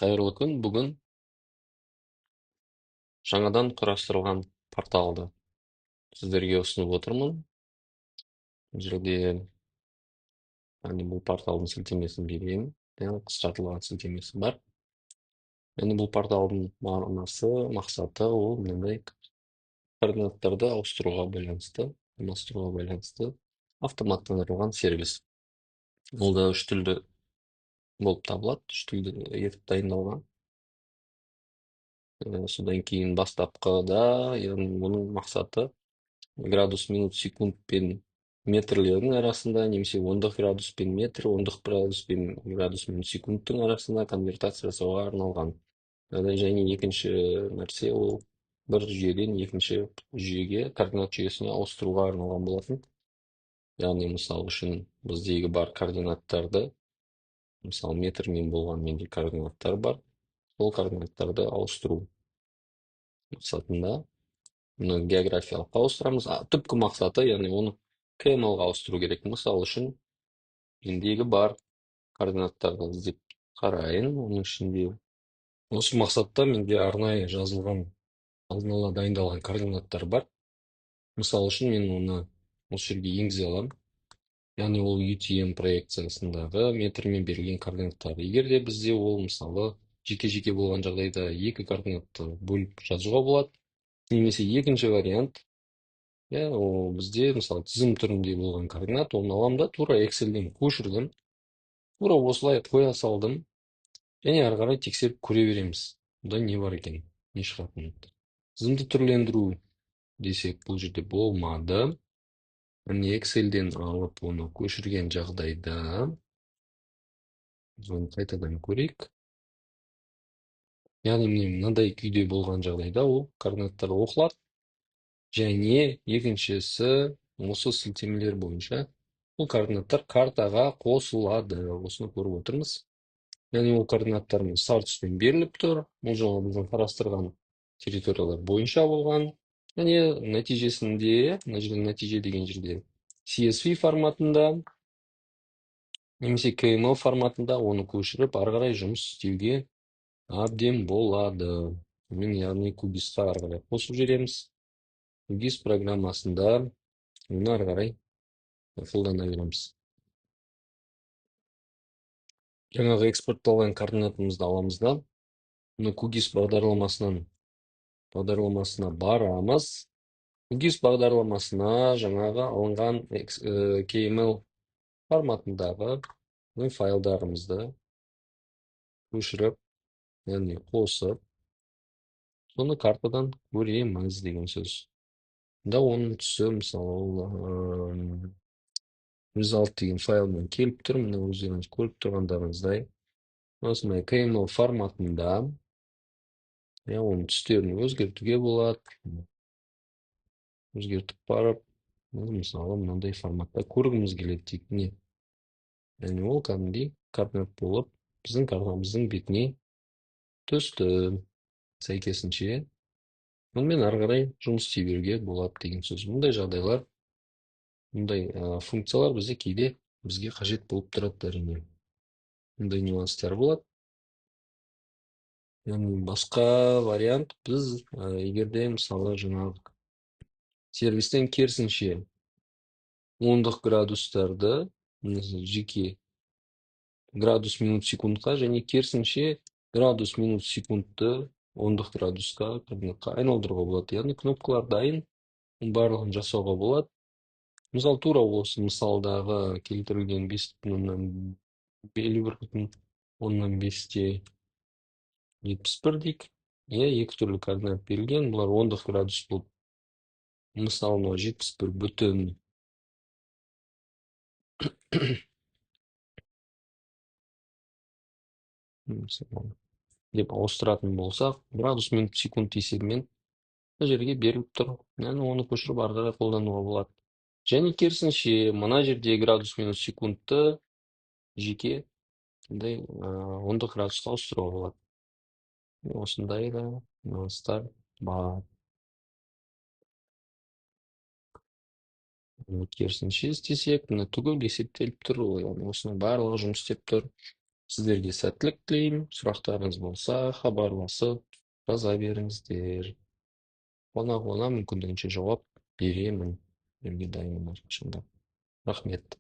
Кайырлы күн. Бүгін жаңадан құрастырылған порталды сіздерге ұсынып отырмын. Бұл жерде бұл порталдың сілтемесін берейін. Қысқартылған сілтемесі бар. Бұл порталдың мақсаты ол мынандай координаттарды ауыстыруға байланысты, алмастыруға байланысты автоматтандырылған сервис. Ол да үш тілді болып табылады, үш тілді етіп дайындалған. Содан кейін бастапқыда, яғни оның мақсаты градус, минут, секунд пен метрлердің арасында, немесе ондық градус пен метр, ондық градус пен градус минут секундтың арасында конвертация жасауға арналған. Және екінші нәрсе ол бір жүйеден екінші жүйеге, координат жүйесіне ауыстыруға арналған болатын. Яғни мысал үшін біздегі бар координаттарды, мысалы метрмен болған менде координаттар бар, сол координаттарды ауыстыру мақсатында мұны географиялық ауыстырамыз. Түпкі мақсаты, яғни оны KML-ға ауыстыру керек. Мысал үшін мендегі бар координаттарды іздеп қарайын. Оның ішінде осы мақсатта менде арнайы жазылған, алдын ала дайындалған координаттар бар. Мысал үшін мен оны осы жерге енгізе аламын. Яғни ол UTM проекциясындағы метрмен берілген координаттар. Егер де бізде ол мысалы жеке-жеке болған жағдайда екі координатты бөліп жазуға болады. Немесе екінші вариант, ол бізде мысалы тізім түрінде болған координат, оны аламын да тура Excel-ден көшірдім. Тура осылай қоя салдым. Және ары қарай тексеріп көре береміз. Бұда не бар екен, не шығатынын. Тізімді түрлендіру десек, бұл жерде болмады. Міне Excel-ден алып оны көшірген жағдайда, біз оны қайтадан көрейік. Яғни мынандай күйде болған жағдайда ол координаттар оқылады. Және екіншісі осы сілтемелер бойынша бұл координаттар картаға қосылады. Осыны көріп отырмыз. Яғни ол координаттар сары түспен беріліп тұр. Бұл жаңа біздің қарастырған территориялар бойынша болған. Және нәтижесінде, мына жерде нәтиже деген жерде CSV форматында немесе KML форматында оны көшіріп, ары қарай жұмыс істеуге әбден болады. Мен яғни QGIS-қа ары қарай қосып жібереміз. QGIS программасында оны ары қарай қолдана береміз. Жаңағы экспортталған координатымызды аламыз да, QGIS бағдарламасына барамыз. QGIS бағдарламасына жаңағы алынған KML форматындағы файлдарымызды көшіріп, яғни қосып, соны картадан көреміз деген сөз. Да оның түсі, мысалы, result деген файлмен келіп тұр. Мына өздеріңіз көріп тұрғандарыңыздай. Осындай KML форматында оның түстерін өзгертуге болады. Өзгертіп барып, мысалы, мынандай форматта көргіміз келеді тек не. Яғни ол кәдімгідей координат болып, біздің картамыздың бетіне түсті. Сәйкесінше онымен ары қарай жұмыс істей беруге болады деген сөз. Мұндай жағдайлар, мұндай функциялар бізде кейде бізге қажет болып тұрады әрине. Мұндай нюанстар болады. Яғни басқа вариант, біз егерде мысалы жаңағы сервистен керісінше ондық градустарды жеке градус минут секундқа және керісінше градус минут секундты ондық градусқа координатқа айналдыруға болады. Яғни кнопкалар дайын, барлығын жасауға болады. Мысалы тура осы мысалдағы келтірілген 5,51/5-те 71 дейік. Екі түрлі координат берілген. Бұлар ондық градус болып, мысалы 71 бүтін деп ауыстыратын болсақ, градус минут секунд есебімен мына жерге беріліп тұр. Яғни оны көшіріп ары қарай қолдануға болады. Және керісінше мына жерде градус минут секундты жеке ондық градусқа ауыстыруға болады. Осындай да нюанстар бар. Керісінше істесек, мына түгел есептеліп тұр. Яғни осының барлығы жұмыс істеп тұр. Сіздерге сәттілік тілеймін. Сұрақтарыңыз болса, хабарласып жаза беріңіздер. Қуана қуана мүмкіндігінше жауап беремін. Беруге дайынмын әрқашанда. Рахмет.